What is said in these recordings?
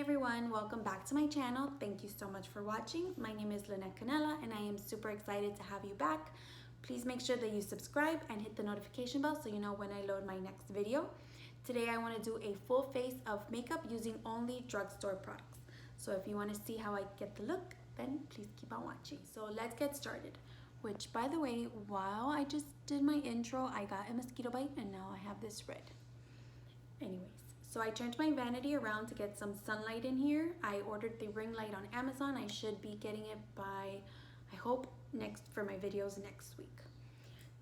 everyone, welcome back to my channel. Thank you so much for watching. My name is Lynette Canella and I am super excited to have you back. Please make sure that you subscribe and hit the notification bell so you know when I load my next video. Today I want to do a full face of makeup using only drugstore products. So if you want to see how I get the look, then please keep on watching. So let's get started. Which, by the way, while I just did my intro, I got a mosquito bite and now I have this red. Anyways. So I turned my vanity around to get some sunlight in here. I ordered the ring light on Amazon. I should be getting it by, I hope, for my videos next week.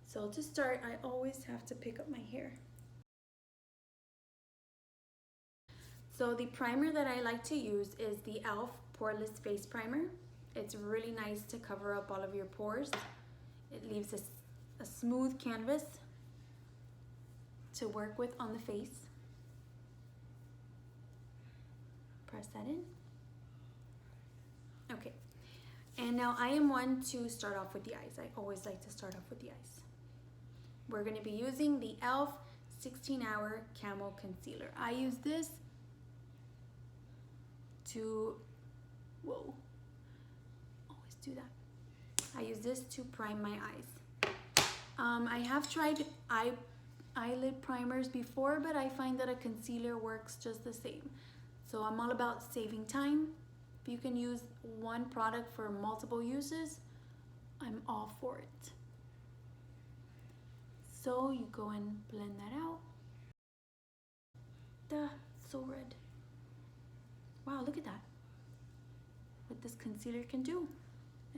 So to start, I always have to pick up my hair. So the primer that I like to use is the e.l.f. Poreless Face Primer. It's really nice to cover up all of your pores. It leaves a smooth canvas to work with on the face. Press that in. Okay, and now I am one to start off with the eyes. I always like to start off with the eyes. We're going to be using the e.l.f. 16-Hour Camo Concealer. I use this to, always do that. I use this to prime my eyes. I have tried eyelid primers before, but I find that a concealer works just the same. So I'm all about saving time. If you can use one product for multiple uses, I'm all for it. So you go and blend that out. Duh, so red. Wow, look at that. What this concealer can do.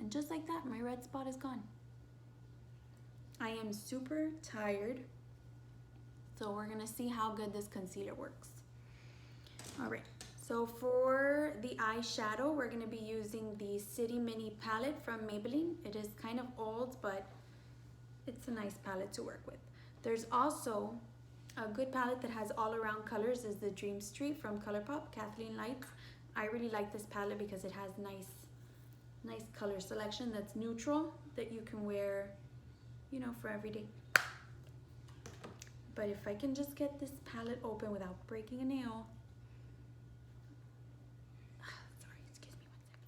And just like that, my red spot is gone. I am super tired, so we're gonna see how good this concealer works. All right. So for the eyeshadow, we're going to be using the City Mini palette from Maybelline. It is kind of old, but it's a nice palette to work with. There's also a good palette that has all around colors is the Dream Street from Colourpop, Kathleenlights. I really like this palette because it has nice color selection that's neutral that you can wear, you know, for every day. But if I can just get this palette open without breaking a nail.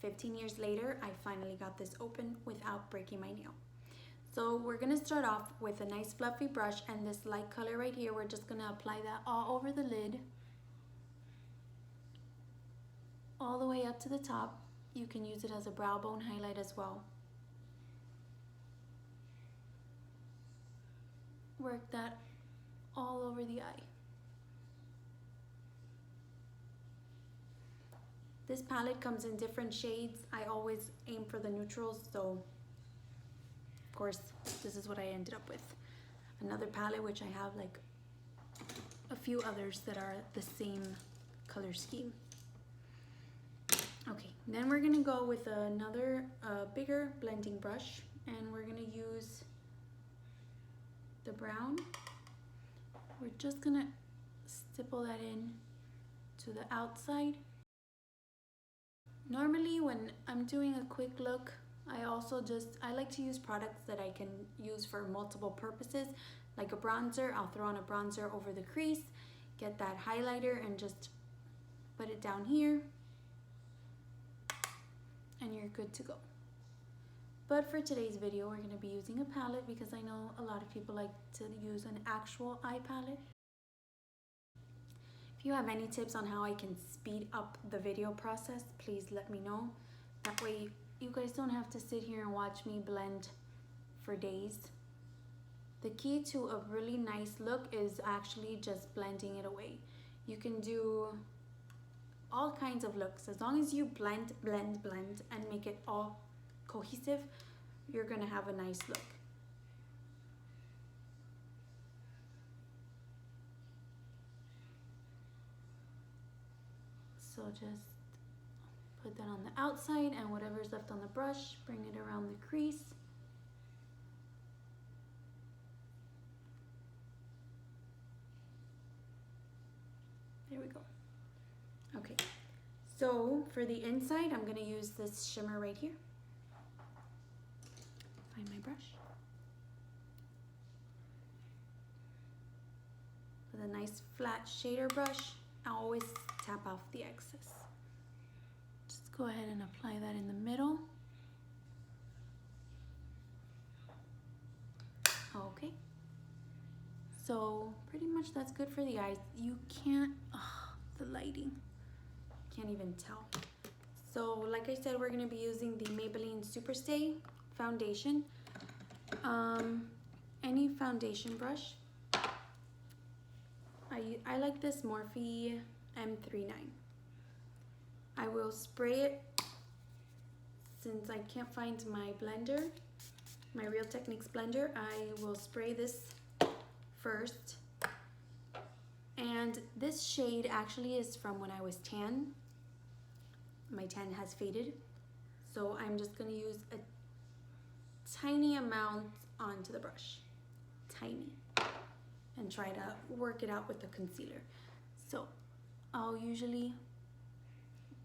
15 years later, I finally got this open without breaking my nail. So we're gonna start off with a nice fluffy brush and this light color right here. We're just gonna apply that all over the lid, all the way up to the top. You can use it as a brow bone highlight as well. Work that all over the eye. This palette comes in different shades. I always aim for the neutrals, so of course this is what I ended up with. Another palette which I have like a few others that are the same color scheme. Okay, then we're gonna go with another bigger blending brush and we're gonna use the brown. We're just gonna stipple that in to the outside. Normally when I'm doing a quick look, I like to use products that I can use for multiple purposes. Like a bronzer, I'll throw on a bronzer over the crease, get that highlighter and just put it down here, and you're good to go. But for today's video, we're gonna be using a palette because I know a lot of people like to use an actual eye palette. If you have any tips on how I can speed up the video process, please let me know. That way you guys don't have to sit here and watch me blend for days. The key to a really nice look is actually just blending it away. You can do all kinds of looks. As long as you blend and make it all cohesive, you're gonna have a nice look. So just put that on the outside and whatever's left on the brush, bring it around the crease. There we go. Okay, so for the inside, I'm gonna use this shimmer right here. Find my brush. With a nice flat shader brush, I always tap off the excess. Go ahead and apply that in the middle. Okay. So pretty much that's good for the eyes. You can't, the lighting, can't even tell. So like I said, we're gonna be using the Maybelline Superstay foundation. Any foundation brush. I like this Morphe M39. I will spray it, since I can't find my blender, my Real Techniques blender. I will spray this first. And this shade actually is from when I was tan. My tan has faded. So I'm just gonna use a tiny amount onto the brush. Tiny. And try to work it out with the concealer. So I'll usually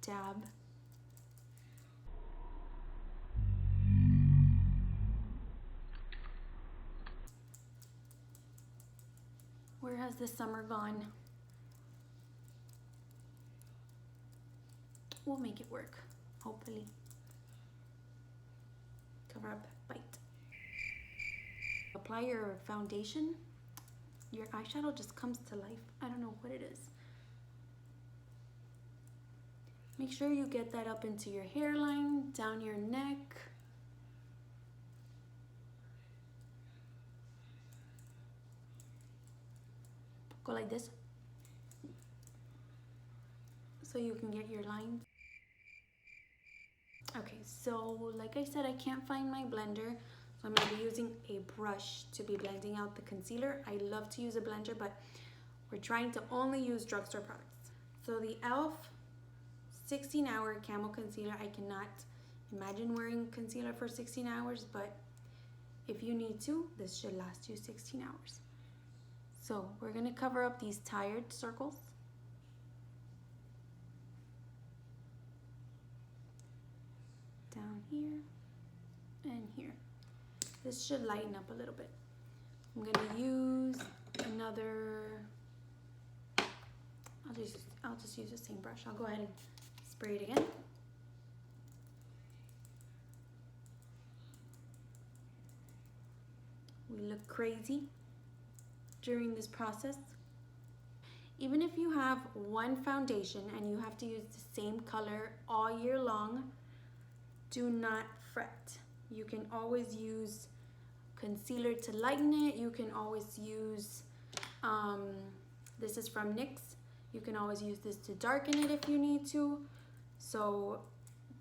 dab. Where has the summer gone? We'll make it work, hopefully. Cover up, bite. Apply your foundation. Your eyeshadow just comes to life. I don't know what it is. Make sure you get that up into your hairline, down your neck. Go like this, so you can get your lines. Okay, so like I said, I can't find my blender, so I'm gonna be using a brush to be blending out the concealer. I love to use a blender, but we're trying to only use drugstore products. So the e.l.f. 16-hour Camo Concealer, I cannot imagine wearing concealer for 16 hours, but if you need to, this should last you 16 hours. So we're gonna cover up these tired circles. Down here and here. This should lighten up a little bit. I'm gonna use another, I'll just use the same brush. I'll go ahead and spray it again. We look crazy during this process. Even if you have one foundation and you have to use the same color all year long, do not fret. You can always use concealer to lighten it. You can always use, this is from NYX. You can always use this to darken it if you need to. So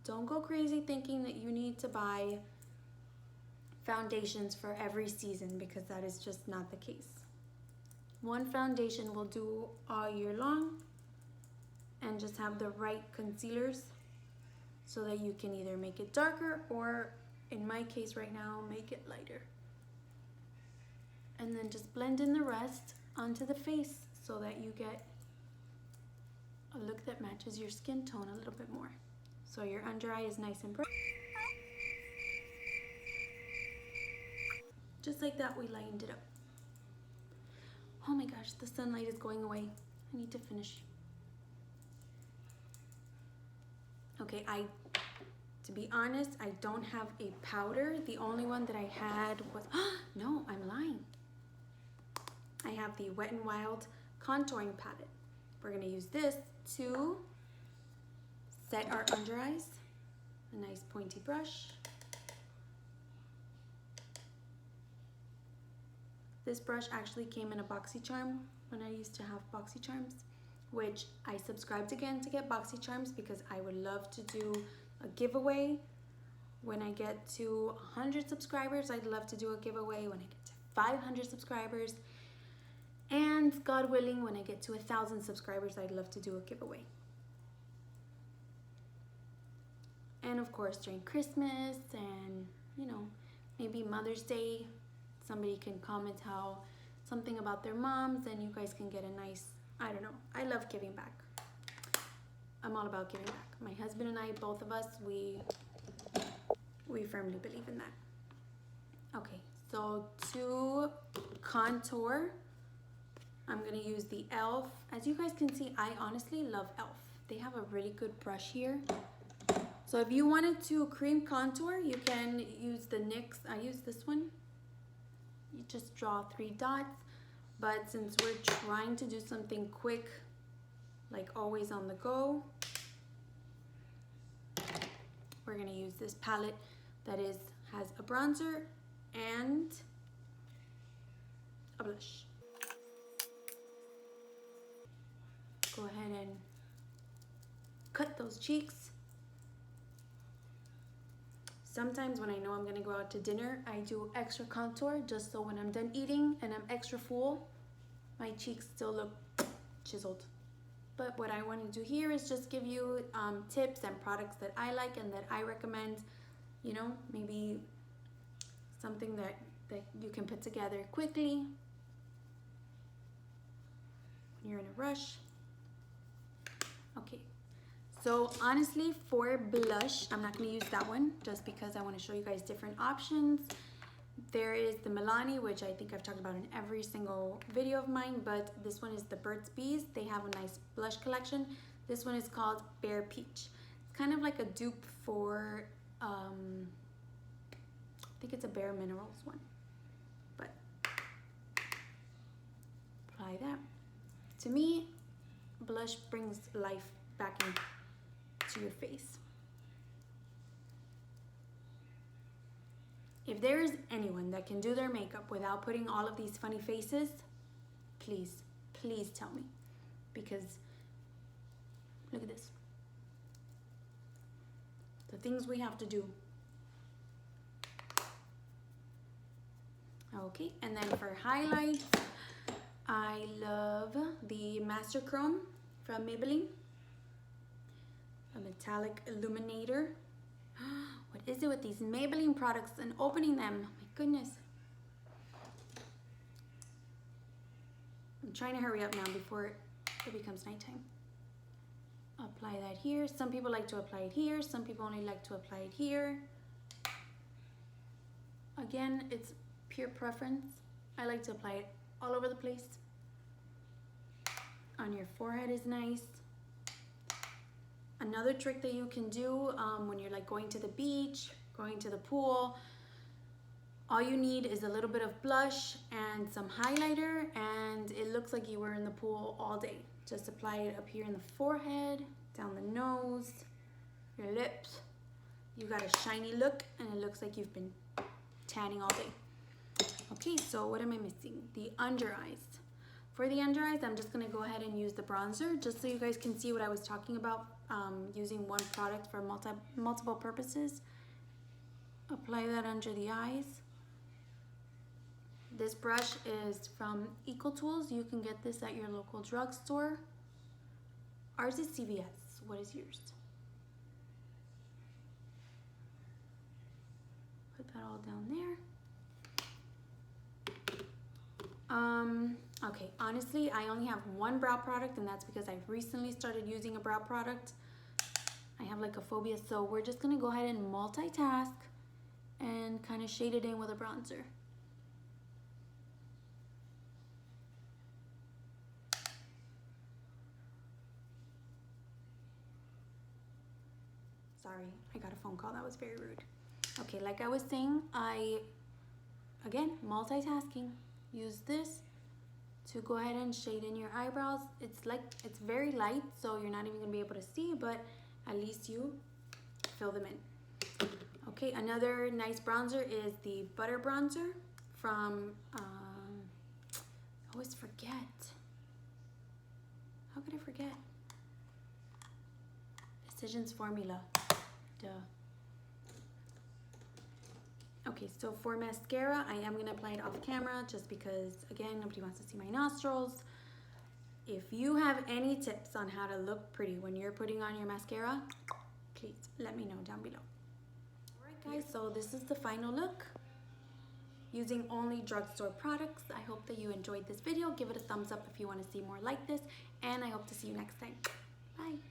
don't go crazy thinking that you need to buy foundations for every season, because that is just not the case. One foundation will do all year long, and just have the right concealers so that you can either make it darker or, in my case right now, make it lighter. And then just blend in the rest onto the face so that you get a look that matches your skin tone a little bit more. So your under eye is nice and bright. Just like that, we lightened it up. Oh my gosh, the sunlight is going away. I need to finish. Okay, to be honest, I don't have a powder. The only one that I had was, no, I'm lying. I have the Wet n Wild contouring palette. We're gonna use this to set our under eyes. A nice pointy brush. This brush actually came in a BoxyCharm when I used to have BoxyCharms, which I subscribed again to get BoxyCharms because I would love to do a giveaway. When I get to 100 subscribers, I'd love to do a giveaway. When I get to 500 subscribers, and God willing, when I get to 1,000 subscribers, I'd love to do a giveaway. And of course, during Christmas and, you know, maybe Mother's Day, somebody can comment how something about their moms, and you guys can get a nice, I don't know. I love giving back. I'm all about giving back. My husband and I, both of us, we firmly believe in that. Okay, so to contour, I'm gonna use the e.l.f. As you guys can see, I honestly love e.l.f. They have a really good brush here. So if you wanted to cream contour, you can use the NYX. I use this one. You just draw 3 dots. But since we're trying to do something quick, like always on the go, we're gonna use this palette that has a bronzer and a blush. Go ahead and cut those cheeks. Sometimes when I know I'm gonna go out to dinner, I do extra contour just so when I'm done eating and I'm extra full, my cheeks still look chiseled. But what I want to do here is just give you tips and products that I like and that I recommend, you know, maybe something that you can put together quickly when you're in a rush. Okay. So honestly, for blush, I'm not going to use that one just because I want to show you guys different options. There is the Milani, which I think I've talked about in every single video of mine, but this one is the Burts Bees. They have a nice blush collection. This one is called Bare Peach. It's kind of like a dupe for, I think it's a Bare Minerals one, but apply that. To me, blush brings life back into your face. If there's anyone that can do their makeup without putting all of these funny faces, please, please tell me. Because look at this. The things we have to do. Okay, and then for highlights, I love the Master Chrome from Maybelline. A metallic illuminator. What is it with these Maybelline products and opening them? Oh my goodness. I'm trying to hurry up now before it becomes nighttime. Apply that here. Some people like to apply it here. Some people only like to apply it here. Again, it's pure preference. I like to apply it all over the place. On your forehead is nice. Another trick that you can do when you're like going to the beach, going to the pool, all you need is a little bit of blush and some highlighter and it looks like you were in the pool all day. Just apply it up here in the forehead, down the nose, your lips. You got a shiny look and it looks like you've been tanning all day. Okay, so what am I missing? The under eyes. For the under eyes, I'm just gonna go ahead and use the bronzer just so you guys can see what I was talking about, using one product for multiple purposes. Apply that under the eyes. This brush is from EcoTools. You can get this at your local drugstore. Ours is CVS. What is yours? Put that all down there. Okay, honestly, I only have one brow product and that's because I've recently started using a brow product. I have like a phobia, so we're just gonna go ahead and multitask and kind of shade it in with a bronzer. Sorry, I got a phone call, that was very rude. Okay, like I was saying, again, multitasking. Use this to go ahead and shade in your eyebrows. It's very light, so you're not even gonna be able to see, but at least you fill them in. Okay, another nice bronzer is the Butter Bronzer from, I always forget. How could I forget? Decisions Formula, duh. Okay, so for mascara, I am gonna apply it off camera just because, again, nobody wants to see my nostrils. If you have any tips on how to look pretty when you're putting on your mascara, please let me know down below. All right, guys, so this is the final look using only drugstore products. I hope that you enjoyed this video. Give it a thumbs up if you want to see more like this, and I hope to see you next time. Bye.